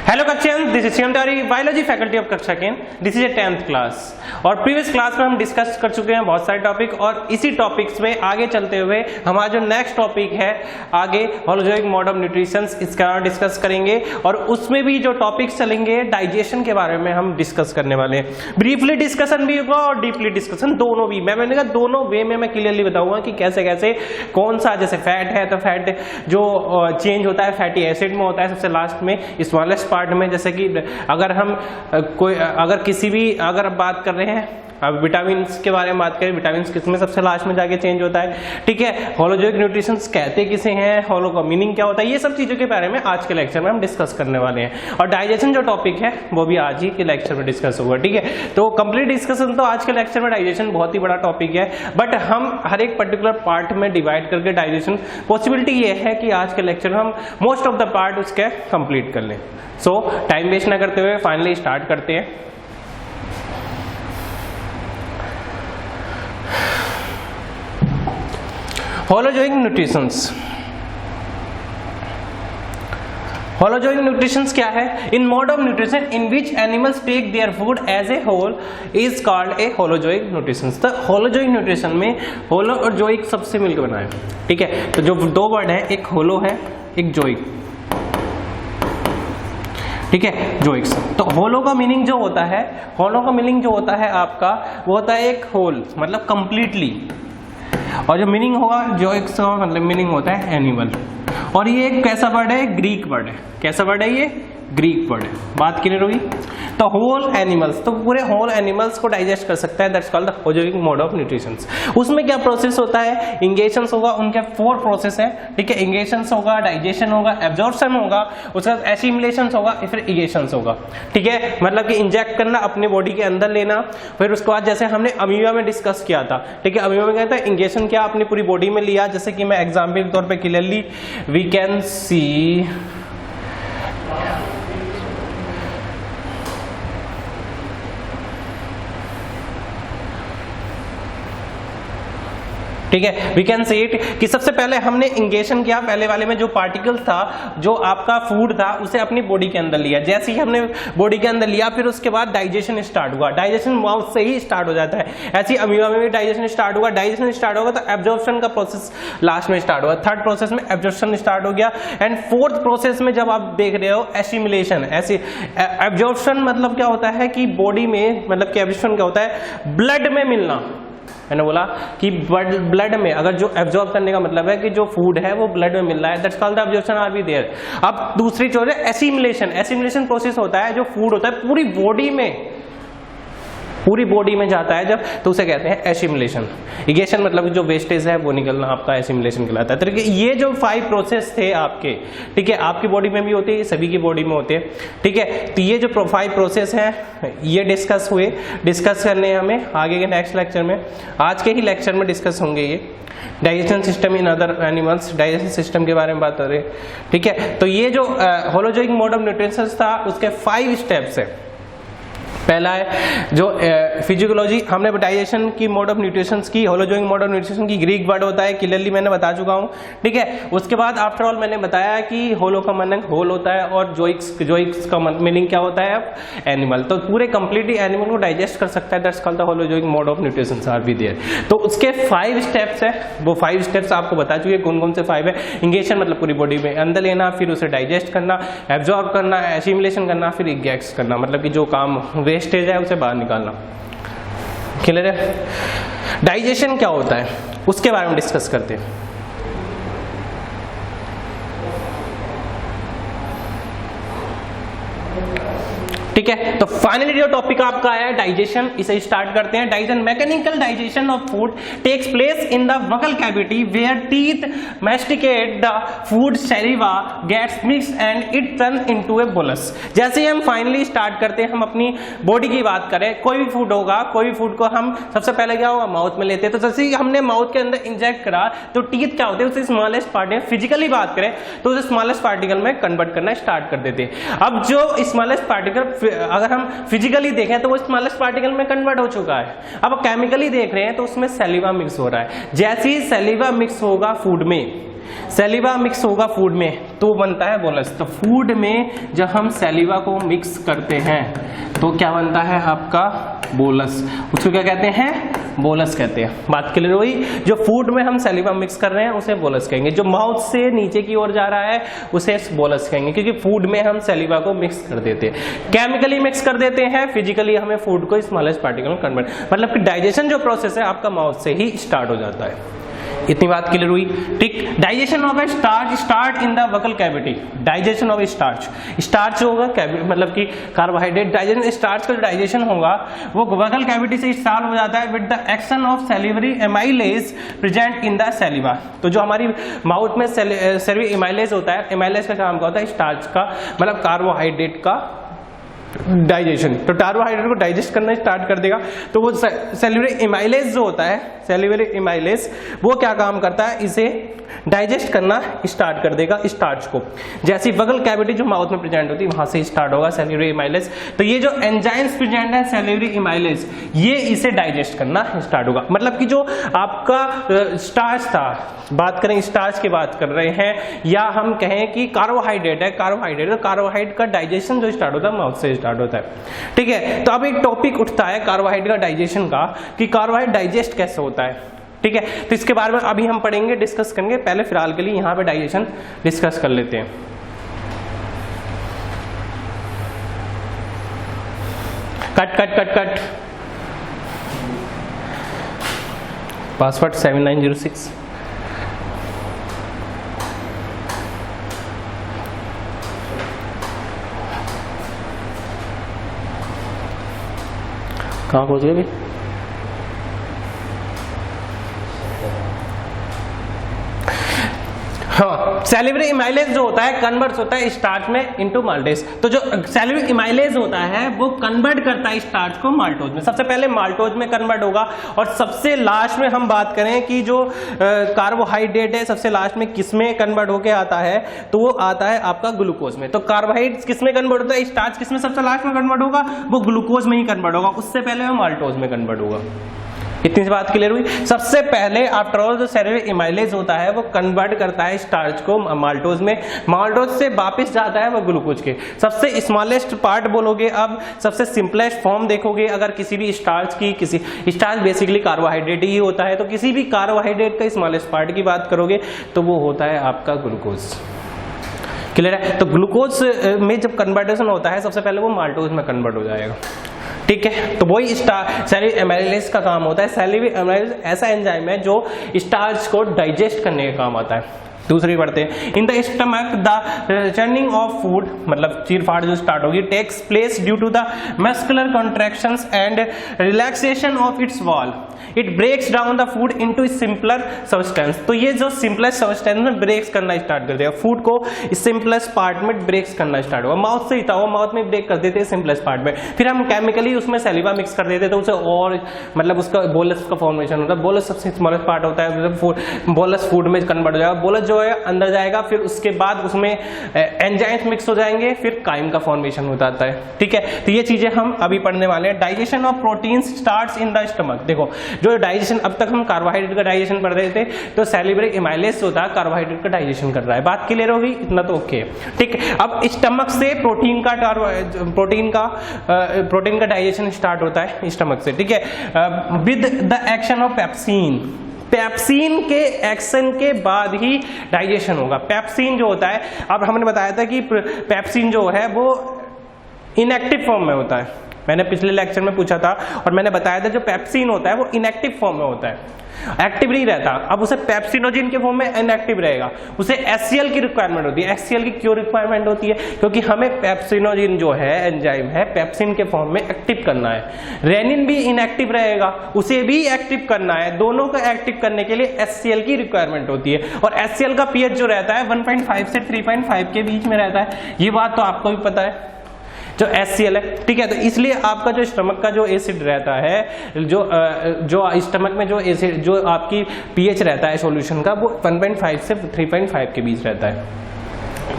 Hello कक्षाएं, this is Shivam Tiwari, biology faculty of कक्षा केन। This is a 10th class और प्रीवियस क्लास में हम डिस्कस कर चुके हैं बहुत सारे टॉपिक और इसी टॉपिक्स में आगे चलते हुए हमारा जो नेक्स्ट टॉपिक है आगे होलोजोइक मोड ऑफ न्यूट्रिशन, इसका डिस्कस करेंगे और उसमें भी जो टॉपिक्स चलेंगे डाइजेशन के बारे में हम डिस्कस करने वाले हैं। ब्रीफली डिस्कशन भी होगा और डीपली डिस्कशन दोनों भी। मैंने कहा दोनों वे में मैं क्लियरली बताऊंगा कि कैसे कैसे कौन सा, जैसे फैट है तो फैट जो चेंज होता है फैटी एसिड में होता है सबसे लास्ट में स्मॉलेस्ट पार्ट में। जैसे कि अगर हम अगर बात कर रहे हैं अब विटामिन के बारे में बात करें, विटामिन किसमें सबसे लास्ट में जाके चेंज होता है, ठीक है। होलोजोइक न्यूट्रिशन कहते किसे हैं, होलो का मीनिंग क्या होता है, ये सब चीजों के बारे में आज के लेक्चर में हम डिस्कस करने वाले हैं। और डाइजेशन जो टॉपिक है वो भी आज ही के लेक्चर में डिस्कस होगा, ठीक है। तो कंप्लीट डिस्कशन तो आज के लेक्चर में डाइजेशन बहुत ही बड़ा टॉपिक है, बट हम हर एक पर्टिकुलर पार्ट में डिवाइड करके डाइजेशन पॉसिबिलिटी ये है कि आज के लेक्चर में हम मोस्ट ऑफ द पार्ट उसके कंप्लीट कर लें। सो टाइम वेस्ट ना करते हुए फाइनली स्टार्ट करते हैं। Holozoic nutritions. होलोजोइक न्यूट्रिशंस क्या है? In mode of nutrition in which animals take their food as a whole is called a holozoic nutritions. तो होलोजोइक न्यूट्रिशन में होलो और जोइक सबसे मिलकर बना है, ठीक है। तो जो दो वर्ड है, एक होलो है एक जोइक, ठीक है, जोइक्स। तो होलो का मीनिंग जो होता है, होलो का मीनिंग जो होता है आपका वो होता है एक होल, मतलब कंप्लीटली। और जो मीनिंग होगा जोइक्स का मतलब मीनिंग होता है एनिमल। और ये एक कैसा वर्ड है? ग्रीक वर्ड है। कैसा वर्ड है ये? ग्रीक वर्ड है। बात क्लियर होगी? तो होल एनिमल्स, तो पूरे होल एनिमल्स को डाइजेस्ट कर सकता है, that's called the holozoic mode of nutrition. उसमें क्या प्रोसेस होता है? इंगेशंस होगा, उनके 4 प्रोसेस है, ठीक है। इंगेशंस होगा, डाइजेशन होगा, एब्जॉर्प्शन होगा, उसके बाद एसिमिलेशंस होगा, फिर इगेशंस होगा, ठीक है। मतलब कि इंजेक्ट करना, अपने बॉडी के अंदर लेना, फिर उसके बाद जैसे हमने अमीबा में डिस्कस किया था, ठीक है। अमीबा में क्या था? इंगेशन क्या अपनी पूरी बॉडी में लिया, जैसे कि मैं एग्जाम्पल के तौर पर क्लियरली वी कैन सी, ठीक है, वी कैन सी इट कि सबसे पहले हमने इंगेशन किया, पहले वाले में जो पार्टिकल था, जो आपका फूड था, उसे अपनी बॉडी के अंदर लिया। जैसे ही हमने बॉडी के अंदर लिया, फिर उसके बाद डाइजेशन स्टार्ट हुआ। डाइजेशन माउथ से ही स्टार्ट हो जाता है, ऐसी अमीबा में भी डाइजेशन स्टार्ट हुआ। डाइजेशन स्टार्ट होगा तो एब्जॉर्प्शन का प्रोसेस लास्ट में स्टार्ट हुआ। 3rd प्रोसेस में एब्जॉर्प्शन स्टार्ट हो गया। एंड 4th प्रोसेस में जब आप देख रहे हो एसिमिलेशन। ऐसी एब्जॉर्प्शन मतलब क्या होता है कि बॉडी में, मतलब कि एब्जॉर्प्शन क्या होता है? ब्लड में मिलना। मैंने बोला कि ब्लड में, अगर जो एब्जॉर्ब करने का मतलब है कि जो फूड है वो ब्लड में मिल रहा है, that's called the absorption are be there. अब दूसरी चीज है एसिमिलेशन। एसिमिलेशन प्रोसेस होता है जो फूड होता है पूरी बॉडी में जाता है जब, तो उसे कहते हैं एसिमिलेशन। इगेशन मतलब जो वेस्टेज है वो निकलना आपका एसिमिलेशन कहलाता है। तो ये जो 5 प्रोसेस थे आपके, ठीक है, आपकी बॉडी में भी होते हैं, सभी की बॉडी में होते हैं, ठीक है। तो ये जो 5 प्रोसेस हैं ये डिस्कस करने हमें आगे के नेक्स्ट लेक्चर में, आज के ही लेक्चर में डिस्कस होंगे। ये digestion system in other animals, digestion system के बारे में बात कर रहे हैं, ठीक है। तो ये जो होलोजोइक मोड ऑफ न्यूट्रिशन था उसके 5 स्टेप्स है। पहला है जो फिजियोलॉजी, हमने डाइजेशन की मोड ऑफ न्यूट्रिशन की, होलोजोइक मोड ऑफ न्यूट्रिशन की ग्रीक वर्ड होता है, क्लियरली मैंने बता चुका हूँ, ठीक है। उसके बाद आफ्टर ऑल मैंने बताया कि होलो का मीनिंग होल होता है और जोइक्स का मीनिंग क्या होता है? एनिमल। तो पूरे कंप्लीटली एनिमल को डाइजेस्ट कर सकता है, that's called the holozoic mode of nutrition are be there. तो उसके 5 स्टेप्स है, वो 5 स्टेप्स आपको बता चुके कौन कौन से 5 है। इंगेशन मतलब पूरी बॉडी में अंदर लेना, फिर उसे डाइजेस्ट करना, एब्जॉर्ब करना, एसिमिलेशन करना, फिर इगेक्ट करना, मतलब कि जो काम वेस्टेज है उसे बाहर निकालना। क्लियर है? डाइजेशन क्या होता है उसके बारे में डिस्कस करते हैं। ठीक है, तो फाइनली जो टॉपिक आपका है डाइजेशन, इसे स्टार्ट करते हैं। Digestion, mechanical digestion of food takes place in the vocal cavity where teeth masticate the food saliva gets mix and it turn into a bolus. जैसे ही हम फाइनली स्टार्ट करते हैं, हम अपनी बॉडी की बात करें, कोई भी फूड होगा, कोई भी फूड को हम सबसे पहले क्या होगा, माउथ में लेते हैं। तो जैसे ही हमने माउथ के अंदर इंजेक्ट करा तो टीथ क्या होते हैं, उससे स्मॉलेस्ट पार्टिकल, फिजिकली बात करें तो उसे स्मॉलेस्ट पार्टिकल में कन्वर्ट करना स्टार्ट कर देते हैं। अब जो स्मॉलेस्ट पार्टिकल अगर हम फिजिकली देखें तो वो स्मॉलेस्ट पार्टिकल में कन्वर्ट हो चुका है। अब केमिकली देख रहे हैं तो उसमें सैलिवा मिक्स हो रहा है। जैसे ही सैलिवा मिक्स होगा फूड में, सैलिवा मिक्स होगा फूड में तो बनता है बोलस। तो फूड में जब हम सैलिवा को मिक्स करते हैं तो क्या बनता है आपका बोलस। उसको क्या कहते हैं, बोलस कहते हैं। बात क्लियर हुई। जो फूड में हम सैलिवा मिक्स कर रहे हैं उसे बोलस कहेंगे, जो माउथ से नीचे की ओर जा रहा है उसे बोलस कहेंगे, क्योंकि फूड में हम सैलिवा को मिक्स कर देते हैं। केमिकली मिक्स कर देते हैं, फिजिकली हमें फूड को स्मॉलेस्ट पार्टिकल कन्वर्ट, मतलब कि डाइजेशन जो प्रोसेस है आपका माउथ से ही स्टार्ट हो जाता है। इतनी बात क्लियर हुई, ठीक। Digestion of A starch start in the vocal cavity. Digestion of starch, starch होगा मतलब कि कार्बोहाइड्रेट, डाइजेशन स्टार्च का जो डाइजेशन होगा वो वोकल कैविटी से स्टार्ट हो जाता है with the action of salivary amylase present in the saliva. तो जो हमारी माउथ में सैलिवरी एमाइलेज होता है, एमाइलेज का काम क्या होता है, स्टार्च का मतलब कार्बोहाइड्रेट का डाइजेशन। तो कार्बोहाइड्रेट को डाइजेस्ट करना स्टार्ट कर देगा तो वो सैलिवरी एमाइलेज जो होता है, सैलिवरी एमाइलेज वो क्या काम करता है, इसे डाइजेस्ट करना स्टार्ट कर देगा स्टार्च को। जैसी वोकल कैविटी जो माउथ में प्रेजेंट होती है वहां से स्टार्ट होगा सैलिवरी एमाइलेज। तो ये जो एंजाइम्स प्रेजेंट है सैलिवरी एमाइलेज, ये इसे डाइजेस्ट करना स्टार्ट होगा। मतलब कि जो आपका स्टार्च था, बात करें स्टार्च की बात कर रहे हैं, या हम कहें कि कार्बोहाइड्रेट है, कार्बोहाइड्रेट, तो कार्बोहाइड्रेट का डाइजेशन जो स्टार्ट होता है माउथ से स्टार्ट होता है, ठीक है। तो अब एक टॉपिक उठता है कार्बोहाइड्रेट का डाइजेशन का, कि कार्बोहाइड्रेट डाइजेस्ट कैसे होता है, ठीक है। तो इसके बारे में अभी हम पढ़ेंगे, डिस्कस करेंगे। पहले फिलहाल के लिए यहाँ पे डाइजेशन डिस्कस कर लेते हैं। Cut cut cut cut, password 7906। कहाँ पहुंच गए? हाँ, सैलिवरी एमाइलेज जो होता है कन्वर्ट होता है स्टार्च में इनटू माल्टेज। तो जो सैलिवरी एमाइलेज होता है वो कन्वर्ट करता है स्टार्च को माल्टोज में। सबसे पहले माल्टोज में कन्वर्ट होगा और सबसे लास्ट में हम बात करें कि जो कार्बोहाइड्रेट है सबसे लास्ट में किस में कन्वर्ट होके आता है, तो वो आता है आपका ग्लूकोज में। तो कार्बोहाइड्रेट किस में कन्वर्ट होता है, स्टार्च किस में सबसे लास्ट में कन्वर्ट होगा, वो ग्लूकोज में ही कन्वर्ट होगा, उससे पहले वो माल्टोज में कन्वर्ट होगा। इतनी सी बात क्लियर हुई। सबसे पहले आफ्टर ऑल जो सैलिवरी एमाइलेज होता है वो कन्वर्ट करता है स्टार्च को माल्टोज में, माल्टोज से वापस जाता है वो ग्लूकोज के। सबसे स्मॉलेस्ट पार्ट बोलोगे, अब सबसे सिंपलेस्ट फॉर्म देखोगे अगर किसी भी स्टार्च की, किसी स्टार्च बेसिकली कार्बोहाइड्रेट ही होता है, तो किसी भी कार्बोहाइड्रेट का स्मॉलेस्ट पार्ट की बात करोगे तो वो होता है आपका ग्लूकोज। क्लियर है। तो ग्लूकोज में जब कन्वर्टेशन होता है सबसे पहले वो माल्टोज में कन्वर्ट हो जाएगा, ठीक है। तो वही सैलिवरी एमाइलेज का काम होता है। सैलिवरी एमाइलेज ऐसा एंजाइम है जो स्टार्च को डाइजेस्ट करने का काम आता है। दूसरी पढ़ते हैं, in the stomach the churning of food, मतलब चीर फाड़ जो स्टार्ट होगी, takes place due to the muscular contractions and relaxation of its wall. It breaks down the food into simpler substance. तो ये जो सिंपलेस्ट सब्सटेंस में ब्रेक्स करना स्टार्ट कर देगा, फूड को सिंपलेस्ट पार्ट में ब्रेक्स करना स्टार्ट होगा। माउथ से ही था वो, माउथ में ब्रेक कर देते हैं सिंपलेस्ट पार्ट में, फिर हम केमिकली उसमें सैलिवा मिक्स कर देते तो उसे और मतलब उसका बोलस का फॉर्मेशन होता है। बोलस सबसे स्मॉलेस्ट पार्ट होता है, बोलस फूड में कन्वर्ट हो जाएगा, बोलस जो है अंदर जाएगा, फिर उसके बाद उसमें एंजाइम्स मिक्स हो जाएंगे, फिर काइम का फॉर्मेशन हो जाता है, ठीक है। तो ये चीजें हम अभी पढ़ने वाले हैं। Digestion of proteins starts in the stomach. देखो जो डाइजेशन, अब तक हम कार्बोहाइड्रेट का डाइजेशन पढ़ रहे थे, तो सैलिवरी एमाइलेज होता है कार्बोहाइड्रेट का डाइजेशन कर रहा है। बात क्लियर होगी, इतना तो ओके, ठीक है। अब स्टमक से प्रोटीन का डाइजेशन स्टार्ट होता है स्टमक से, ठीक है, with the action of pepsin. Pepsin के एक्शन के बाद ही डाइजेशन होगा। पेप्सिन जो होता है, अब हमने बताया था कि पेप्सिन जो है वो इनएक्टिव फॉर्म में होता है, मैंने पिछले लेक्चर में पूछा था और मैंने बताया था जो पेप्सिन होता है वो इनएक्टिव फॉर्म में होता है, एक्टिव नहीं रहता। अब उसे पेप्सिनोजिन के फॉर्म में इनएक्टिव रहेगा, उसे HCl की रिक्वायरमेंट होती है। HCl की क्यों रिक्वायरमेंट होती है? क्योंकि हमें पेप्सिनोजिन जो है एंजाइम है पेप्सिन के फॉर्म में एक्टिव करना है। रेनिन भी इनएक्टिव रहेगा, उसे भी एक्टिव करना है। दोनों को एक्टिव करने के लिए HCl की रिक्वायरमेंट होती है और HCl का pH जो रहता है 1.5 से 3.5 के बीच में रहता है। ये बात तो आपको भी पता है जो HCl है, ठीक है। तो इसलिए आपका जो स्टमक का जो एसिड रहता है, जो स्टमक में जो एसिड जो आपकी pH रहता है सॉल्यूशन का वो 1.5 से 3.5 के बीच रहता है,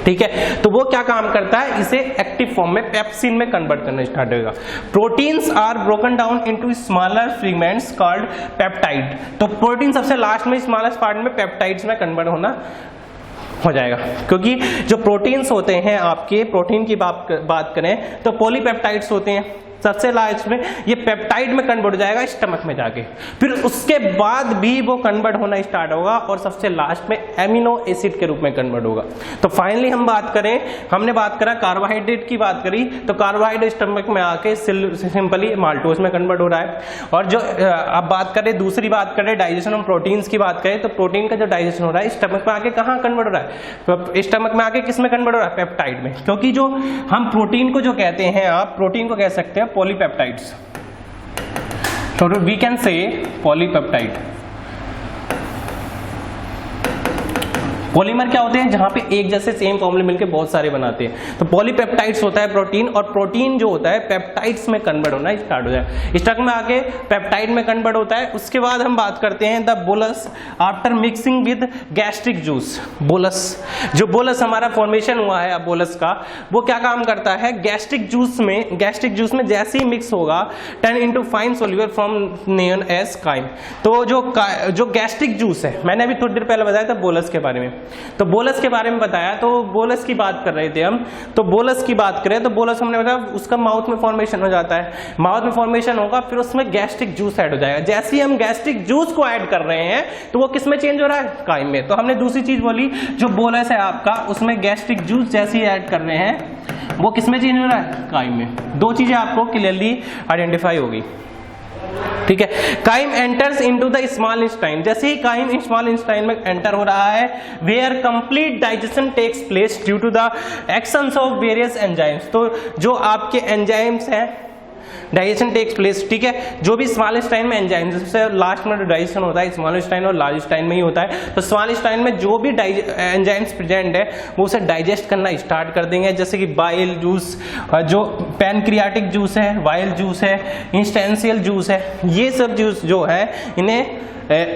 ठीक है। तो वो क्या काम करता है, इसे एक्टिव फॉर्म में पेप्सिन में कन्वर्ट करना स्टार्ट होगा। Proteins are broken down into smaller fragments called peptide. तो प्रोटीन सबसे लास्ट में स्मॉलेस्ट पार्ट में पेप्टाइड्स में कन्वर्ट होना हो जाएगा, क्योंकि जो प्रोटीन्स होते हैं आपके, प्रोटीन की बात करें तो पॉलीपेप्टाइड्स होते हैं सबसे लास्ट में, ये पेप्टाइड में कन्वर्ट हो जाएगा स्टमक में जाके, फिर उसके बाद भी वो कन्वर्ट होना स्टार्ट होगा और सबसे लास्ट में एमिनो एसिड के रूप में कन्वर्ट होगा। तो फाइनली हम बात करें, हमने बात करा कार्बोहाइड्रेट की बात करी, तो कार्बोहाइड्रेट स्टमक में आके सिंपली माल्टोज में कन्वर्ट हो रहा है। और जो अब बात करें, दूसरी बात करें डाइजेशन ऑफ प्रोटीन्स की बात करें, तो प्रोटीन का जो डाइजेशन हो रहा है स्टमक में आके कहाँ कन्वर्ट हो रहा है, तो स्टमक में आके किस में कन्वर्ट हो रहा है, पेप्टाइड में। क्योंकि जो हम प्रोटीन को जो कहते हैं, आप प्रोटीन को कह सकते हैं पॉलीपेप्टाइड्स, तो we can say polypeptide. Polymer क्या होते हैं, जहां पे एक जैसे सेम फॉर्मूले मिलकर बहुत सारे बनाते हैं। तो पॉलीपेप्टाइड्स होता है प्रोटीन, और प्रोटीन जो होता है पेप्टाइड्स में कन्वर्ट होना स्टार्ट हो जाए, स्टमक में आके पेप्टाइड में कन्वर्ट होता है। उसके बाद हम बात करते हैं the bolus after mixing with gastric juice. Bolus, जो बोलस हमारा फॉर्मेशन हुआ है अब बोलस का, वो क्या काम करता है, गैस्ट्रिक जूस में जैसे ही मिक्स होगा turn into fine soluble from known as chyme. तो जो गैस्ट्रिक जूस है, मैंने अभी थोड़ी देर पहले बताया था बोलस के बारे में, तो बोलस के बारे में बताया, तो बोलस की बात कर रहे थे हम। तो बोलस की बात करें तो बोलस हमने बताया उसका माउथ में फॉर्मेशन हो जाता है, माउथ में फॉर्मेशन होगा, फिर उसमें गैस्ट्रिक जूस ऐड हो जाएगा। जैसे ही हम गैस्ट्रिक जूस को ऐड कर रहे हैं तो वो किस में चेंज हो रहा है, काइम में। तो हमने दूसरी चीज बोली, जो बोलस है आपका, उसमें गैस्ट्रिक जूस जैसे ही ऐड कर रहे हैं वो किस में चेंज हो रहा है, काइम में। दो चीजें आपको क्लियरली आइडेंटिफाई होगी, ठीक है। Chyme enters into the small intestine, जैसे ही काइम स्मॉल इंटेस्टाइन में एंटर हो रहा है, where complete digestion takes place due to the actions of various enzymes. तो जो आपके एंजाइम्स हैं, डाइजेशन टेक्स प्लेस, ठीक है, जो भी स्मॉल इंटेस्टाइन में एंजाइम, सबसे लास्ट में डाइजेशन होता है स्मॉल इंटेस्टाइन और लार्ज इंटेस्टाइन में ही होता है। तो स्मॉल इंटेस्टाइन में जो भी एंजाइम्स प्रेजेंट है वो उसे डाइजेस्ट करना स्टार्ट कर देंगे, जैसे कि बाइल जूस, जो पैनक्रियाटिक जूस है, वाइल जूस है, इंस्टेंशियल जूस है, ये सब जूस जो है इन्हें,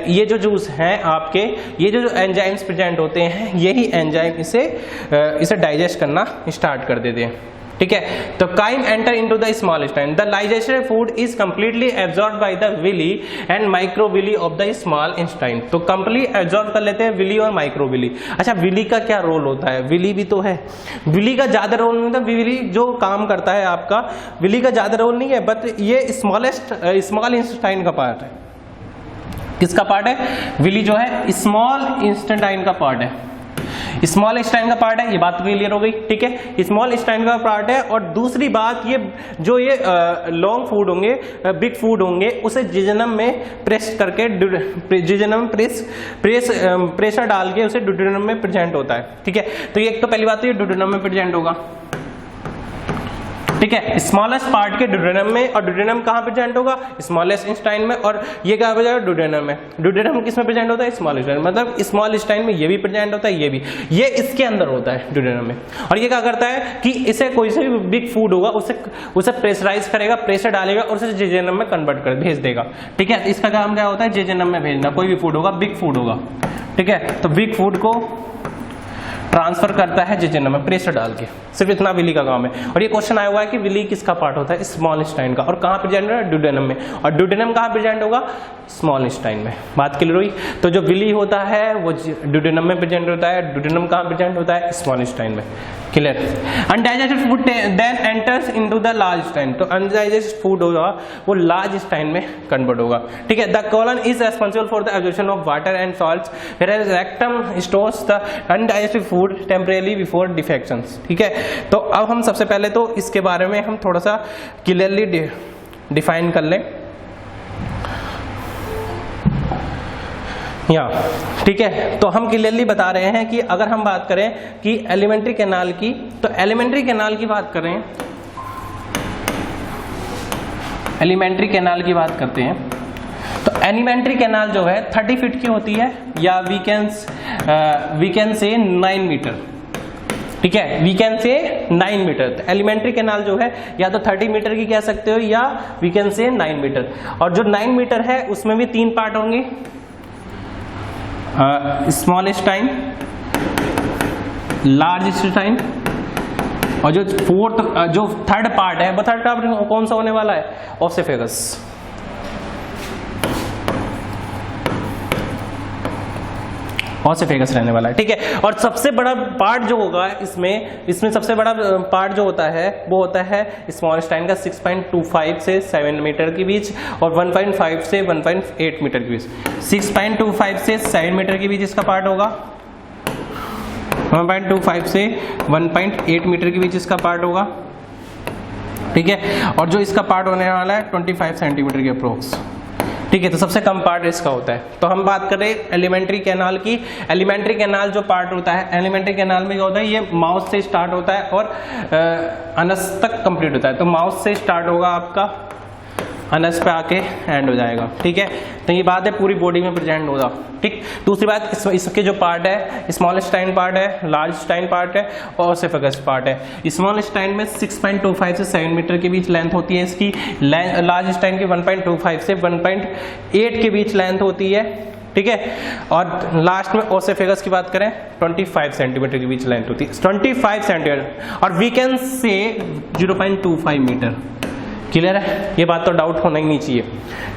ये जो जूस हैं आपके, ये जो एंजाइम्स प्रेजेंट होते हैं, यही एंजाइम इसे डाइजेस्ट करना स्टार्ट कर देते हैं, ठीक है। तो chyme enter into the small intestine, the digested food is completely absorbed by the villi and microvilli of the small intestine. तो कंप्लीट एब्जॉर्ब कर लेते हैं विली और माइक्रोविली। अच्छा, विली का क्या रोल होता है, विली भी तो है, विली का ज्यादा रोल नहीं होता, विली जो काम करता है आपका, विली का ज्यादा रोल नहीं है, बट ये स्मॉल इंटेस्टाइन का पार्ट है। किसका पार्ट है, विली जो है स्मॉल इंटेस्टाइन का पार्ट है, स्मॉल इंटेस्टाइन का पार्ट है, ये बात क्लियर हो गई, ठीक है, स्मॉल इंटेस्टाइन का पार्ट है। और दूसरी बात, ये जो ये लॉन्ग फूड होंगे, बिग फूड होंगे, उसे जिजनम में प्रेस करके, जिजनम प्रेशर डाल के उसे डुडेनम में प्रेजेंट होता है, ठीक है। तो एक तो पहली बात तो ये डुडेनम में प्रेजेंट होगा, ठीक है, स्मॉलेस्ट पार्ट के डुडेनम में, और डुडेनम कहाँ प्रेजेंट होगा, स्मॉलेस्ट इंटेस्टाइन में, और ये क्या हो जाएगा, डुडेनम में। डुडेनम किस में प्रेजेंट होता है, स्मॉल इंटेस्टाइन, मतलब स्मॉल इंटेस्टाइन में ये भी प्रेजेंट होता है, ये इसके अंदर होता है डुडेनम में। और ये क्या करता है कि इसे कोई से भी बिग फूड होगा उसे प्रेशराइज करेगा, प्रेशर डालेगा और उसे जेजेनम में कन्वर्ट कर भेज देगा, ठीक है। इसका काम क्या होता है, जेजेनम में भेजना, कोई भी फूड होगा, बिग फूड होगा, ठीक है। तो बिग फूड को ट्रांसफर करता है जेजेनम में प्रेशर डाल के, सिर्फ इतना विली का काम है। और ये क्वेश्चन आया हुआ है कि विली किसका पार्ट होता है, स्मॉल इंटेस्टाइन का, और कहाँ प्रेजेंट है, डुडेनम में, और डुडेनम कहाँ प्रेजेंट होगा, स्मॉल इंटेस्टाइन में। बात क्लियर हुई। तो जो विली होता है वो डुडेनम में प्रेजेंट होता है, डुडेनम कहाँ प्रेजेंट होता है, स्मॉल इंटेस्टाइन में, clear. Undigested food then enters into the large intestine, तो अनडाइजेस्टेड फूड होगा वो लार्ज इंटेस्टाइन में कन्वर्ट होगा, ठीक है। The colon is responsible for the absorption of water and salts, whereas rectum stores the undigested food food temporarily before defecations. ठीक है, तो अब हम सबसे पहले तो इसके बारे में हम थोड़ा सा क्लियरली डिफाइन कर लें यहाँ। ठीक है, तो हम क्लियरली बता रहे हैं कि अगर हम बात करें कि एलिमेंट्री कैनाल की, तो एलिमेंट्री कैनाल की बात करें, एलिमेंट्री कैनाल की बात करते हैं, तो एलिमेंट्री कैनाल जो है 30 फीट की होती है, या वी कैन से 9 मीटर। ठीक है, वी कैन से 9 मीटर। तो एलिमेंट्री कैनाल जो है या तो 30 मीटर की कह सकते हो, या वी कैन से 9 मीटर। और जो 9 मीटर है उसमें भी 3 पार्ट होंगे, स्मॉल स्टाइन, लार्ज स्टाइन, और जो थर्ड पार्ट है, वो थर्ड पार्ट कौन सा होने वाला है? ओसेफेगस। ओसेफेगस रहने वाला है। ठीक है, और सबसे बड़ा पार्ट जो होगा इसमें सबसे बड़ा पार्ट जो होता है वो होता है स्मॉल स्टाइन का 6.25 से 7 मीटर के बीच, और 1.5 से 1.8 मीटर के बीच। 6.25 से 7 मीटर के बीच इसका पार्ट होगा, 1.25 से 1.8 मीटर के बीच इसका पार्ट होगा। ठीक है, और जो इसका पार्ट होने वाला है 25 सेंटीमीटर के अप्रोक्स। ठीक है, तो सबसे कम पार्ट इसका होता है। तो हम बात करें एलिमेंट्री कैनाल की। एलिमेंट्री कैनाल जो पार्ट होता है, एलिमेंट्री कैनाल में क्या होता है, ये माउथ से स्टार्ट होता है और अनस तक कंप्लीट होता है। तो माउथ से स्टार्ट होगा आपका, अनस पे आके एंड हो जाएगा। ठीक है, तो ये बात है पूरी बॉडी में प्रेजेंट होगा। ठीक, दूसरी बात इसके जो पार्ट है, स्मॉल स्टाइन पार्ट है, लार्ज स्टाइन पार्ट है, और ओसेफेगस पार्ट है। स्मॉल स्टाइन में 6.25 से 7 मीटर के बीच लेंथ होती है इसकी, लार्ज स्टाइन की 1.25 से 1.8 के बीच लेंथ होती है। ठीक है, और लास्ट में ओसेफेगस की बात करें 25 सेंटीमीटर के बीच लेंथ होती है, 25 सेंटीमीटर, और वी कैन से 0.25 मीटर। क्लियर है, ये बात तो डाउट होना ही नहीं चाहिए।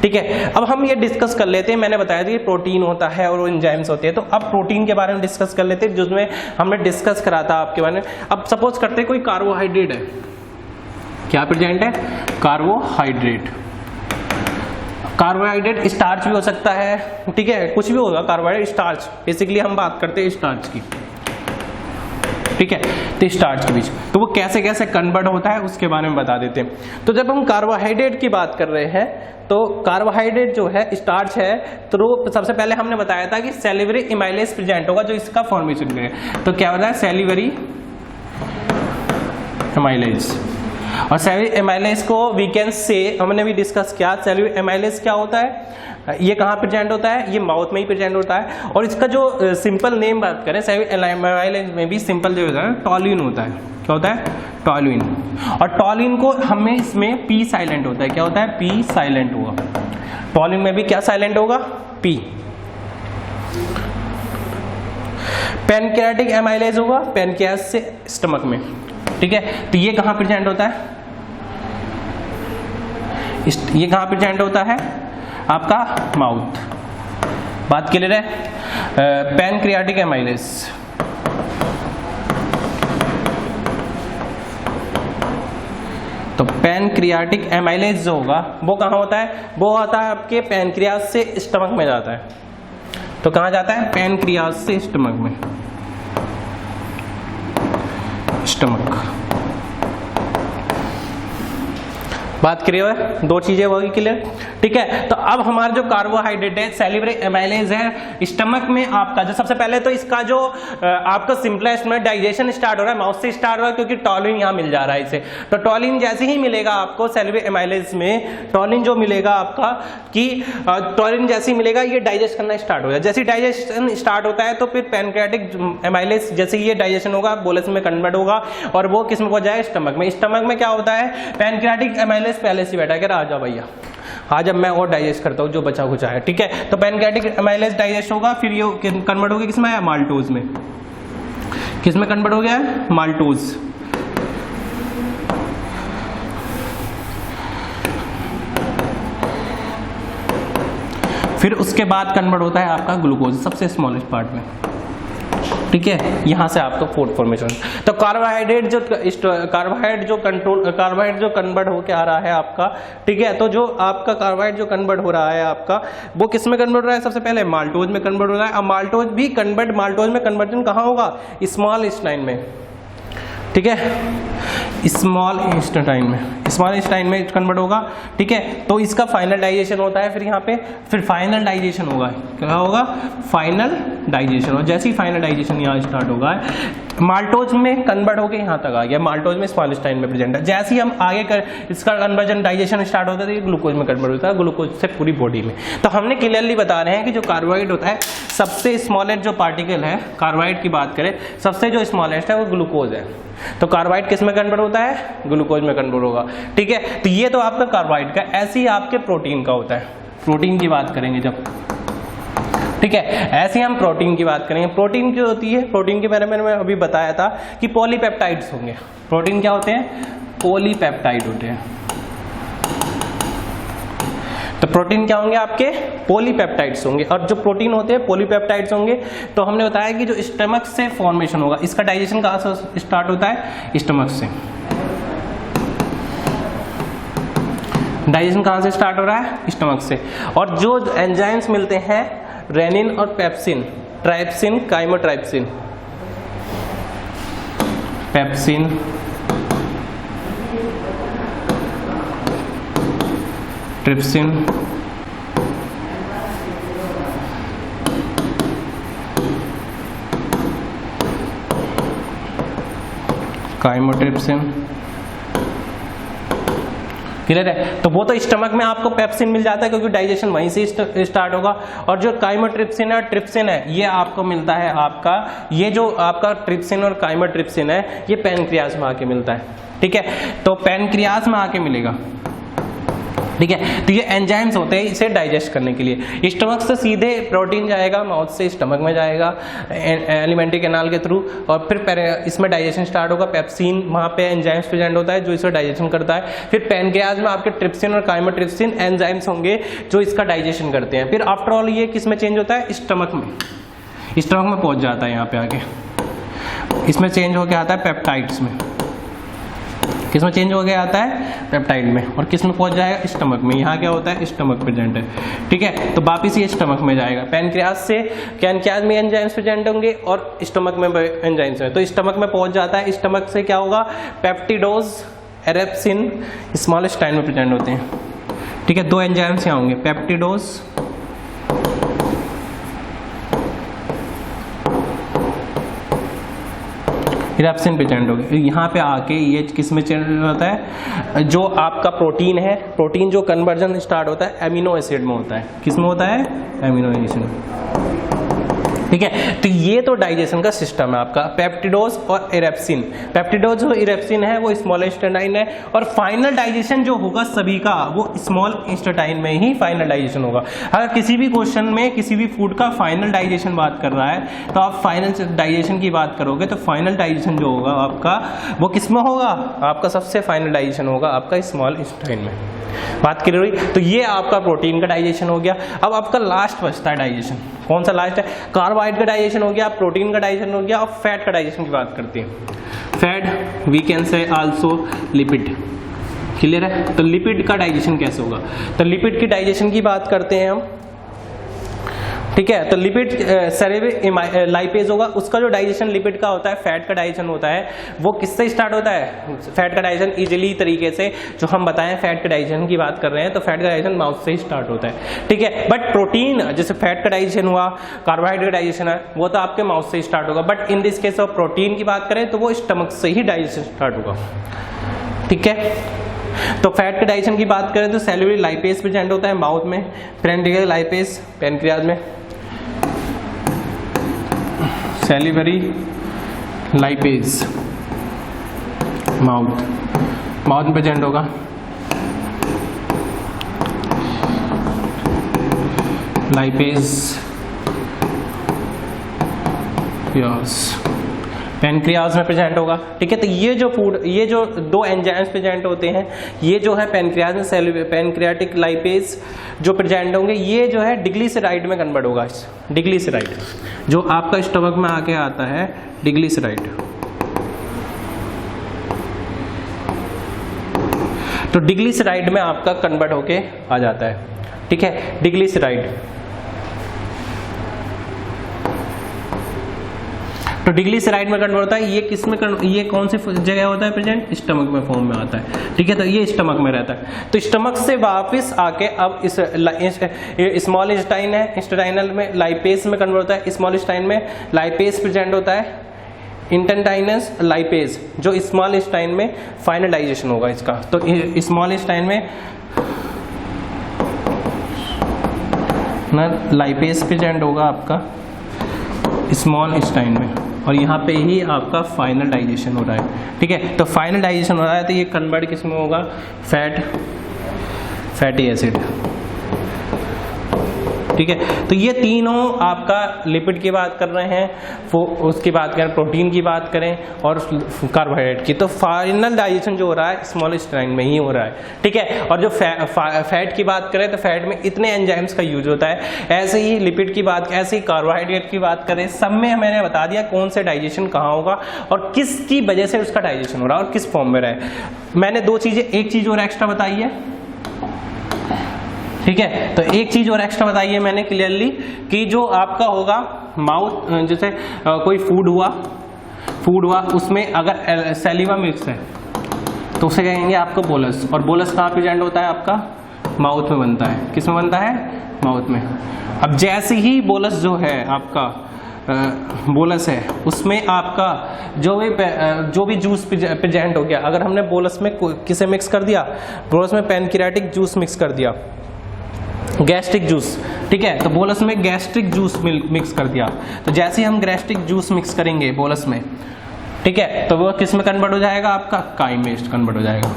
ठीक है, अब हम ये डिस्कस कर लेते हैं। मैंने बताया था कि प्रोटीन होता है और एंजाइम्स होते हैं, तो अब प्रोटीन के बारे में डिस्कस कर लेते हैं, जिसमें हमने डिस्कस करा था आपके बारे में। अब सपोज करते हैं कोई कार्बोहाइड्रेट है, क्या प्रेजेंट है? कार्बोहाइड्रेट। कार्बोहाइड्रेट स्टार्च भी हो सकता है, ठीक है, कुछ भी होगा कार्बोहाइड्रेट, स्टार्च। बेसिकली हम बात करते हैं स्टार्च की। ठीक है, तो स्टार्च के बीच तो वो कैसे कैसे कन्वर्ट होता है उसके बारे में बता देते हैं। तो जब हम कार्बोहाइड्रेट की बात कर रहे हैं, तो कार्बोहाइड्रेट जो है स्टार्च है, तो सबसे पहले हमने बताया था कि सेल्युलरी एमाइलेज प्रेजेंट होगा जो इसका फॉर्मेशन करेगा। तो क्या होता है? सेल्युलरी एमाइलेज। और सेल्युलर एमाइलेज को वी कैन से, हमने भी डिस्कस किया, सेल्युलर एमाइलेज क्या होता है, ये कहाँ प्रेजेंट होता है? ये माउथ में ही प्रेजेंट होता है। और इसका जो सिंपल नेम बात करें, सेल्युलर एमाइलेज में भी सिंपल जो होता है टॉलिन होता है। क्या होता है? टॉलिन। और टॉलिन को हमें इसमें पी साइलेंट होता है। क्या होता है? पी साइलेंट होगा। टॉलिन में भी क्या साइलेंट होगा? पी। पैनक्रियाटिक एमाइलेज होगा पैनक्रियास से स्टमक में। ठीक है, तो ये कहाँ प्रेजेंट होता है? ये कहाँ प्रेजेंट होता है? आपका माउथ। बात क्लियर है? Pancreatic amylase. तो पैनक्रियाटिक एमाइलेज जो होगा वो कहाँ होता है? वो आता है आपके पैनक्रियास से स्टमक में जाता है। तो कहाँ जाता है? पैनक्रियास से स्टमक में। स्टमक। बात क्लियर है? दो चीजें होगी क्लियर। ठीक है, तो अब हमारा जो कार्बोहाइड्रेट है सेल्युलर एमाइलेज है स्टमक में आपका, जो सबसे पहले तो इसका जो आपका सिंपलेस्ट में डाइजेशन स्टार्ट हो रहा है, माउथ से स्टार्ट हो रहा है, क्योंकि टॉलिन यहाँ मिल जा रहा है इसे। तो टॉलिन जैसे ही मिलेगा आपको सेल्युलर एमाइलेज में, टॉलिन जो मिलेगा आपका कि टॉलिन जैसे ही मिलेगा ये डाइजेस्ट करना स्टार्ट हो जाए। जैसे डाइजेशन स्टार्ट होता है तो फिर पैनक्रियाटिक एमाइलेज जैसे ये डाइजेशन होगा बोलस में कन्वर्ट होगा और वो किस में हो जाएगा? स्टमक में। स्टमक में क्या होता है? पैनक्रियाटिक एमाइलेज पहले से बैठा कर आ जाओ भैया, आज अब मैं और डाइजेस्ट करता हूँ जो बचा कुछ है। ठीक है, तो पैनक्रियाटिक एमाइलेज डाइजेस्ट होगा, फिर ये कन्वर्ट हो गया किसमें? माल्टोज में। किसमें कन्वर्ट हो गया है? माल्टोज। फिर उसके बाद कन्वर्ट होता है आपका ग्लूकोज, सबसे स्मॉलेस्ट पार्ट में। ठीक है, यहाँ से आपका फूड फॉर्मेशन। तो कार्बोहाइड्रेट जो कन्वर्ट होके आ रहा है आपका, ठीक है, तो जो आपका कार्बोहाइड्रेट जो कन्वर्ट हो रहा है आपका, वो किस में कन्वर्ट हो रहा है? सबसे पहले माल्टोज में कन्वर्ट हो रहा है। अब माल्टोज में कन्वर्जन कहाँ होगा? स्मॉल इंटेस्टाइन में, ठीक है, स्मॉल इंटेस्टाइन में कन्वर्ट होगा, ठीक है। तो इसका फाइनल डाइजेशन होता है, फिर यहाँ पे फिर फाइनल डाइजेशन होगा। क्या होगा? Final digestion. और जैसे ही फाइनल डाइजेशन यहाँ स्टार्ट होगा, माल्टोज में कन्वर्ट होकर यहाँ तक आ गया, माल्टोज में स्मॉल इंटेस्टाइन में प्रेजेंट है। जैसे ही हम आगे इसका कन्वर्जन डाइजेशन स्टार्ट होता है, ग्लूकोज में कन्वर्ट होता है, ग्लूकोज से पूरी बॉडी में। तो हमने क्लियरली बता रहे हैं कि जो कार्बोहाइड्रेट होता है, सबसे स्मॉलेस्ट जो पार्टिकल है कार्बोहाइड्रेट की बात करें, सबसे जो स्मॉलेस्ट है वो ग्लूकोज है। तो कार्बोहाइड्रेट किस में कन्वर्ट होता है? ग्लूकोज में कन्वर्ट होगा, ठीक है। तो ये तो आपका कार्बोहाइड्रेट का। ऐसे ही आपके प्रोटीन का होता है। प्रोटीन की बात करेंगे जब, ठीक है, ऐसे ही हम प्रोटीन की बात करेंगे। प्रोटीन जो होती है, प्रोटीन के बारे में मैंने अभी बताया था कि पॉलीपेप्टाइड्स होंगे। प्रोटीन क्या होते हैं? पॉलीपेप्टाइड होते हैं। तो प्रोटीन क्या होंगे? आपके पॉलीपेप्टाइड्स होंगे। और जो प्रोटीन होते हैं पॉलीपेप्टाइड्स होंगे। तो हमने बताया कि जो स्टमक से फॉर्मेशन होगा, इसका डाइजेशन कहाँ से स्टार्ट होता है? स्टमक से। डाइजेशन कहाँ से स्टार्ट हो रहा है? स्टमक से। और जो एंजाइम्स मिलते हैं, रेनिन और pepsin, trypsin, chymotrypsin, pepsin, trypsin, chymotrypsin, clear है। तो वो तो स्टमक में आपको पेप्सिन मिल जाता है क्योंकि डाइजेशन वहीं से स्टार्ट होगा। और जो काइमोट्रिप्सिन और ट्रिप्सिन है, ये आपको मिलता है आपका, ये जो आपका ट्रिप्सिन और काइमोट्रिप्सिन है, ये पैनक्रियाज में आके मिलता है, ठीक है। तो पैनक्रियाज में आके मिलेगा, ठीक है। तो ये एंजाइम्स होते हैं इसे डाइजेस्ट करने के लिए। स्टमक से सीधे प्रोटीन जाएगा, माउथ से स्टमक में जाएगा एलिमेंट्री कैनाल के थ्रू, और फिर इसमें डाइजेशन स्टार्ट होगा। पेप्सिन, वहाँ पे एंजाइम्स प्रेजेंट होता है जो इसे डाइजेशन करता है। फिर पैनक्रियाज में आपके ट्रिप्सिन और काइमोट्रिप्सिन एंजाइम्स होंगे जो इसका डाइजेशन करते हैं। फिर आफ्टर ऑल ये किस में चेंज होता है? स्टमक में। स्टमक में पहुँच जाता है, यहाँ पे आके इसमें चेंज होकर आता है पेप्टाइड्स में। किस में चेंज हो गया आता है? पेप्टाइड में। और किस में पहुंच जाएगा? स्टमक में। यहाँ क्या होता है? स्टमक प्रेजेंट है, ठीक है। तो वापिस ये स्टमक में जाएगा। पैनक्रियाज से पैनक्रियाज में एंजाइम्स प्रेजेंट होंगे और स्टमक में एंजाइम्स हैं, तो स्टमक में पहुंच जाता है। स्टमक से क्या होगा? पेप्टिडोज, एरेप्सिन, स्मॉल इंटेस्टाइन में प्रेजेंट होते हैं, ठीक है। दो एंजाइम्स यहाँ होंगे, पेप्टिडोज, इरेप्सिन प्रेजेंट हो गया। यहाँ पे आके ये किस में चेंज होता है? जो आपका प्रोटीन है, प्रोटीन जो कन्वर्जन स्टार्ट होता है एमिनो एसिड में होता है। किस में होता है? एमिनो एसिड, ठीक है। तो ये तो डाइजेशन का सिस्टम है आपका, पेप्टिडोज और इरेप्सिन। पेप्टिडोज और इरेप्सिन है वो स्मॉल इंटेस्टाइन है, और फाइनल डाइजेशन जो होगा सभी का वो स्मॉल इंटेस्टाइन में ही फाइनल डाइजेशन होगा। अगर किसी भी क्वेश्चन में किसी भी फूड का फाइनल डाइजेशन बात कर रहा है, तो आप फाइनल डाइजेशन की बात करोगे तो फाइनल डाइजेशन जो होगा आपका वो किस में होगा? आपका सबसे फाइनल डाइजेशन होगा आपका स्मॉल इंटेस्टाइन में। बात करी हुई। तो ये आपका प्रोटीन का डाइजेशन हो गया। अब आपका लास्ट बचता है डाइजेशन। कौन सा लास्ट है? कार्बोहाइड्रेट का डाइजेशन हो गया, प्रोटीन का डाइजेशन हो गया, और फैट का डाइजेशन की बात करते हैं। Fat we can say also lipid, clear है। तो लिपिड का डाइजेशन कैसे होगा? तो लिपिड की डाइजेशन की बात करते हैं हम, ठीक है। तो लिपिड सेरेब्रल लाइपेज होगा, उसका जो डाइजेशन लिपिड का होता है, फैट का डाइजेशन होता है, वो किससे स्टार्ट होता है? फैट का डाइजेशन इजीली तरीके से जो हम बताएं, फैट का डाइजेशन की बात कर रहे हैं, तो फैट का डाइजेशन माउथ से ही स्टार्ट होता है, ठीक है। बट प्रोटीन, जैसे फैट का डाइजेशन हुआ, कार्बोहाइड्रेट का डाइजेशन है, वो तो आपके माउथ से ही स्टार्ट होगा। But in this case of protein की बात करें तो वो स्टमक से ही डाइजेशन स्टार्ट होगा, ठीक है। तो फैट के डाइजेशन की बात करें तो सेल्युलर लाइपेज प्रेजेंट होता है माउथ में, पेरिफेरल लाइपेज पैनक्रियाज में, सेल्युलरी लाइपेज माउथ में प्रेजेंट होगा, लाइपेज यस पैनक्रियाज में प्रेजेंट होगा, ठीक है। तो ये जो फूड, ये जो दो एंजाइम्स प्रेजेंट होते हैं, ये जो है पैनक्रियाज में पैनक्रियाटिक लाइपेज जो प्रेजेंट होंगे, ये जो है डिग्लिसराइड में कन्वर्ट होगा। डिग्लिसराइड जो आपका स्टमक में आके आता है, डिग्लिसराइड, तो डिग्लिसराइड में आपका कन्वर्ट होके आ जाता है, ठीक है। डिग्लिसराइड, तो डिग्लिसराइड में कन्वर्ट होता है। ये किस में ये कौन सी जगह होता है प्रेजेंट? स्टमक में फॉर्म में आता है, ठीक है। तो ये स्टमक में रहता है। तो स्टमक से वापस आके अब इस स्मॉल इंटेस्टाइन है, इंटेस्टाइनल में लाइपेज में कन्वर्ट होता है। स्मॉल इंटेस्टाइन में लाइपेज प्रेजेंट होता है, इंटेस्टाइनस लाइपेज, जो स्मॉल इंटेस्टाइन में फाइनलाइजेशन होगा इसका। तो स्मॉल इंटेस्टाइन में ना लाइपेज प्रेजेंट होगा आपका स्मॉल इंटेस्टाइन में, और यहाँ पे ही आपका फाइनल डाइजेशन हो रहा है, ठीक है। तो फाइनल डाइजेशन हो रहा है, तो ये कन्वर्ट किस में होगा? फैटी एसिड, ठीक है। तो ये तीनों आपका लिपिड की बात कर रहे हैं, वो उसकी बात करें, प्रोटीन की बात करें और कार्बोहाइड्रेट की। तो फाइनल डाइजेशन जो हो रहा है स्मॉल इंटेस्टाइन में ही हो रहा है, ठीक है। और जो फैट की बात करें तो फैट में इतने एंजाइम्स का यूज होता है। ऐसे ही लिपिड की बात, ऐसे ही कार्बोहाइड्रेट की बात करें, सब में मैंने बता दिया कौन से डाइजेशन कहाँ होगा और किसकी वजह से उसका डाइजेशन हो रहा है और किस फॉर्म में रहा है। मैंने दो चीजें, एक चीज और एक्स्ट्रा बताई है, ठीक है। तो एक चीज और एक्स्ट्रा बताई है मैंने क्लियरली कि जो आपका होगा माउथ, जैसे कोई फूड हुआ उसमें अगर सैलिवा मिक्स है तो उसे कहेंगे आपको बोलस। और बोलस कहाँ प्रेजेंट होता है? आपका माउथ में बनता है। किस में बनता है? माउथ में। अब जैसे ही बोलस जो है आपका बोलस है, उसमें आपका जो भी जूस प्रेजेंट हो गया, अगर हमने बोलस में किसे मिक्स कर दिया? बोलस में पैनक्रियाटिक जूस मिक्स कर दिया, गैस्ट्रिक जूस, ठीक है। तो बोलस में गैस्ट्रिक जूस मिक्स कर दिया, तो जैसे ही हम गैस्ट्रिक जूस मिक्स करेंगे बोलस में, ठीक है, तो वो किस में कन्वर्ट हो जाएगा? आपका काइम में कन्वर्ट हो जाएगा।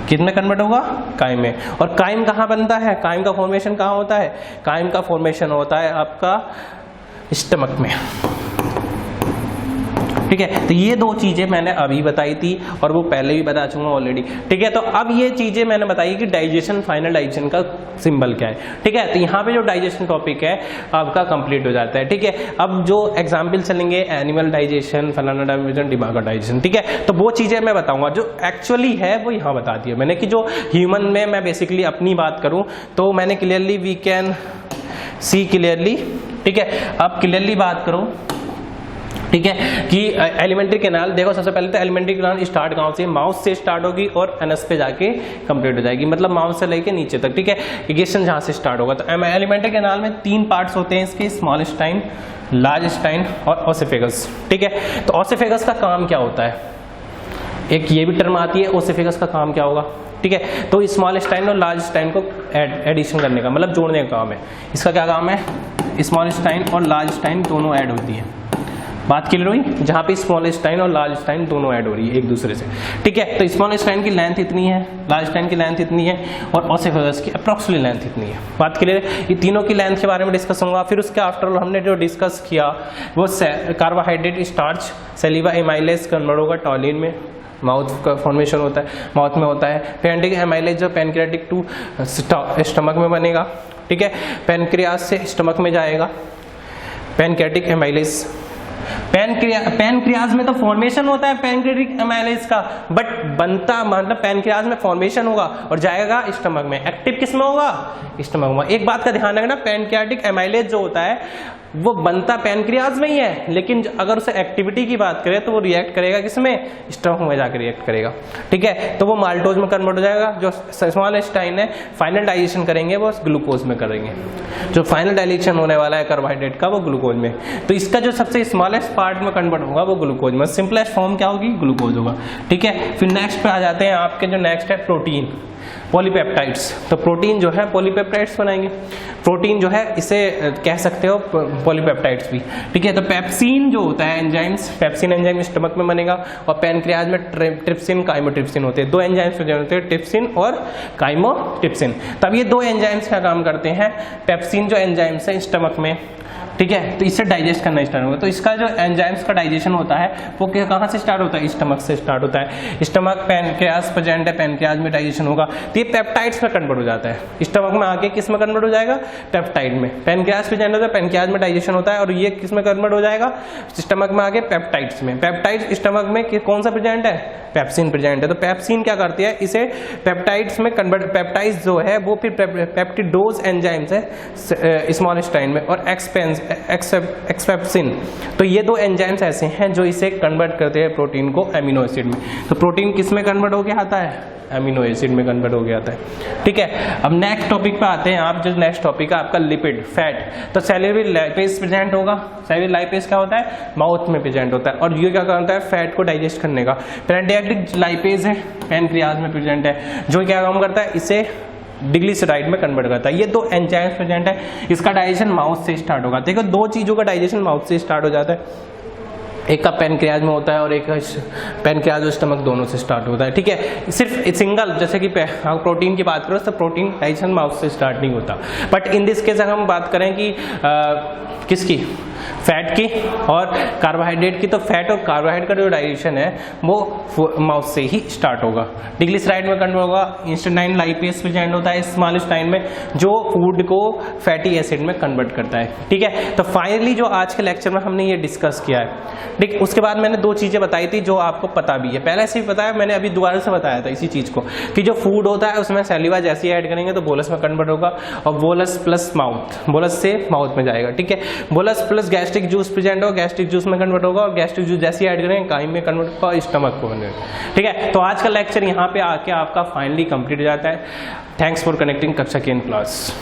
किस में कन्वर्ट होगा? काइम में। और काइम कहाँ बनता है? काइम का फॉर्मेशन कहाँ होता है? काइम का फॉर्मेशन होता है आपका स्टमक में, ठीक है। तो ये दो चीजें मैंने अभी बताई थी और वो पहले भी बता चुका ऑलरेडी, ठीक है। तो अब ये चीजें मैंने बताई कि डाइजेशन, फाइनल डाइजेशन का सिंबल क्या है, ठीक है। तो यहाँ पे जो डाइजेशन टॉपिक है आपका कंप्लीट हो जाता है, ठीक है। अब जो एग्जाम्पल चलेंगे, एनिमल डाइजेशन, फलाना डाइजेशन, डिमागा डाइजेशन, ठीक है। तो वो चीजें मैं बताऊंगा जो एक्चुअली है वो यहाँ बता दिया मैंने कि जो ह्यूमन में मैं बेसिकली अपनी बात करूँ तो मैंने clearly we can see clearly, ठीक है। अब क्लियरली बात करो, ठीक है, कि एलिमेंट्री कैनाल देखो, सबसे पहले तो एलिमेंट्री कैनाल स्टार्ट कहाँ से? माउथ से स्टार्ट होगी और एनस पे जाके कंप्लीट हो जाएगी, मतलब माउथ से लेके नीचे तक, ठीक है। इगेशन जहाँ से स्टार्ट होगा। तो एलिमेंट्री कैनाल में तीन पार्ट्स होते हैं इसके, स्मॉल इंटेस्टाइन, लार्ज इंटेस्टाइन और ओसिफेगस, ठीक है। तो ओसिफेगस का काम क्या होता है? एक ये भी टर्म आती है, ओसिफेगस का काम क्या होगा, ठीक है। तो स्मॉल इंटेस्टाइन और लार्ज इंटेस्टाइन को एडिशन करने का, मतलब जोड़ने का काम है। इसका क्या काम है? स्मॉल इंटेस्टाइन और लार्ज इंटेस्टाइन दोनों ऐड होती है। बात क्लियर हुई? जहाँ पे स्मॉल इंटेस्टाइन और लार्ज इंटेस्टाइन दोनों ऐड हो रही है एक दूसरे से, ठीक है। तो स्मॉल इंटेस्टाइन की लेंथ इतनी है, लार्ज इंटेस्टाइन की लेंथ इतनी है और ओसिफेगस की अप्रॉक्सिमेटली लेंथ इतनी है। बात क्लियर है? ये तीनों की लेंथ के बारे में डिस्कस होगा। फिर उसके आफ्टर हमने जो डिस्कस किया वो carbohydrate, starch, saliva amylase convert होगा टॉलिन में, माउथ का फॉर्मेशन होता है, माउथ में होता है। पैनक्रियाटिक एमाइलेज जो पैनक्रियाटिक टू स्टमक में बनेगा, ठीक है। पैनक्रियाज से स्टमक में जाएगा पैनक्रियाटिक एमाइलेज। पैनक्रियाज में तो फॉर्मेशन होता है पैनक्रियाटिक एमाइलेज का, बट बनता मतलब पैनक्रियाज में फॉर्मेशन होगा और जाएगा स्टमक में। एक्टिव किस में होगा? स्टमक में। एक बात का ध्यान रखना, पैनक्रियाटिक एमाइलेज जो होता है वो बनता पैनक्रियाज में ही है, लेकिन अगर उसे एक्टिविटी की बात करें तो वो रिएक्ट करेगा किसमें? स्टमक में जाकर रिएक्ट करेगा, ठीक है। तो वो माल्टोज में कन्वर्ट हो जाएगा। जो स्मॉल इंटेस्टाइन है फाइनल डाइजेशन करेंगे वो ग्लूकोज में करेंगे, जो फाइनल डाइजेशन होने वाला है कार्बोहाइड्रेट का वो ग्लूकोज में। तो इसका जो सबसे स्मॉलेस्ट पार्ट में कन्वर्ट होगा वो ग्लूकोज में, सिंपलेस्ट फॉर्म क्या होगी? ग्लूकोज होगा, ठीक है। फिर नेक्स्ट पे आ जाते हैं आपके, जो नेक्स्ट है प्रोटीन, पॉलीपेप्टाइड्स। तो प्रोटीन जो है पॉलीपेप्टाइड्स बनाएंगे। प्रोटीन जो है इसे कह सकते हो पॉलीपेप्टाइड्स भी, ठीक है। तो पेप्सिन जो होता है एंजाइम्स, पेप्सिन एंजाइम स्टमक में बनेगा और पैनक्रियाज में ट्रिप्सिन, काइमोट्रिप्सिन होते हैं। दो एंजाइम्स होते हैं, ट्रिप्सिन और काइमोट्रिप्सिन। तब ये दो एंजाइम्स क्या काम करते हैं? पेप्सिन जो एंजाइम्स है स्टमक में ठीक है, तो इससे डाइजेस्ट करना स्टार्ट होगा। तो इसका जो एंजाइम्स का डाइजेशन होता है वो कहाँ से स्टार्ट होता है, स्टमक से स्टार्ट होता है। स्टमक पैनक्रियाज प्रेजेंट है, पैनक्रियाज में डाइजेशन होगा तो ये पेप्टाइड्स में कन्वर्ट हो जाता है। स्टमक में आके किस में कन्वर्ट हो जाएगा, पेप्टाइड में। पैनक्रियाज प्रेजेंट होता है, पैनक्रियाज में डाइजेशन होता है और ये किस में कन्वर्ट हो जाएगा, स्टमक में आके पेप्टाइड्स में। पेप्टाइड स्टमक में कौन सा प्रेजेंट है, पेप्सिन प्रेजेंट है। तो पेप्सिन क्या करती है, इसे पेप्टाइड्स में कन्वर्ट, पेप्टाइड्स जो है वो फिर पेप्टिडोज एंजाइम्स है स्मॉल इंटेस्टाइन में, और एक्सपेप्सिन। तो ये दो एंजाइम्स ऐसे हैं जो इसे कन्वर्ट करते हैं प्रोटीन को एमिनो एसिड में। तो प्रोटीन किस में कन्वर्ट हो गया आता है, एमिनो एसिड में कन्वर्ट हो गया आता है। ठीक है, अब नेक्स्ट टॉपिक पे आते हैं आप। जो नेक्स्ट टॉपिक है आपका लिपिड, फैट। तो सेलुलर लाइपेज प्रेजेंट होगा। सेलुलर लाइपेज क्या होता है, माउथ में प्रेजेंट होता है और ये क्या करता है, फैट को डाइजेस्ट करने का। पैनक्रियाटिक लाइपेज है, पैनक्रियाज में प्रेजेंट है, जो क्या काम करता है, इसे डिग्लिसराइड में कन्वर्ट करता है। ये दो एंजाइम्स प्रेजेंट है, इसका डाइजेशन माउथ से स्टार्ट होगा। देखो दो चीजों का डाइजेशन माउथ से स्टार्ट हो जाता है, एक का पैनक्रियाज में होता है और एक का पैनक्रियाज और स्टमक दोनों से स्टार्ट होता है। ठीक है, सिर्फ सिंगल जैसे कि प्रोटीन की बात करो तो प्रोटीन डाइजेशन माउथ से स्टार्ट नहीं होता। बट इन दिस केस अगर हम बात करें कि किसकी, फैट की और कार्बोहाइड्रेट की, तो फैट और कार्बोहाइड्रेट का जो डाइजेशन है वो माउथ से ही स्टार्ट होगा। डिग्लिसराइड में कन्वर्ट होगा, इंस्टेंटाइन लाइपेज प्रेजेंट होता है स्मॉल इंटेस्टाइन में, जो फूड को फैटी एसिड में कन्वर्ट करता है। ठीक है, तो फाइनली जो आज के लेक्चर में हमने ये डिस्कस किया है। ठीक, उसके बाद मैंने दो चीजें बताई थी जो आपको पता भी है, पहले से ही पता है, मैंने अभी दोबारा से बताया था इसी चीज को, कि जो फूड होता है उसमें सैलिवा जैसे ही ऐड करेंगे तो बोलस में कन्वर्ट होगा और बोलस प्लस माउथ, बोलस से माउथ में जाएगा। ठीक है, bolus plus gastric juice present होगा, गैस्ट्रिक जूस में कन्वर्ट होगा और गैस्ट्रिक जूस जैसे ही ऐड करेंगे काई में कन्वर्ट होगा, स्टमक को कन्वर्ट। ठीक है, तो आज का लेक्चर यहाँ पे आके आपका फाइनली कंप्लीट हो जाता है। थैंक्स फॉर कनेक्टिंग कक्षा की इन क्लास।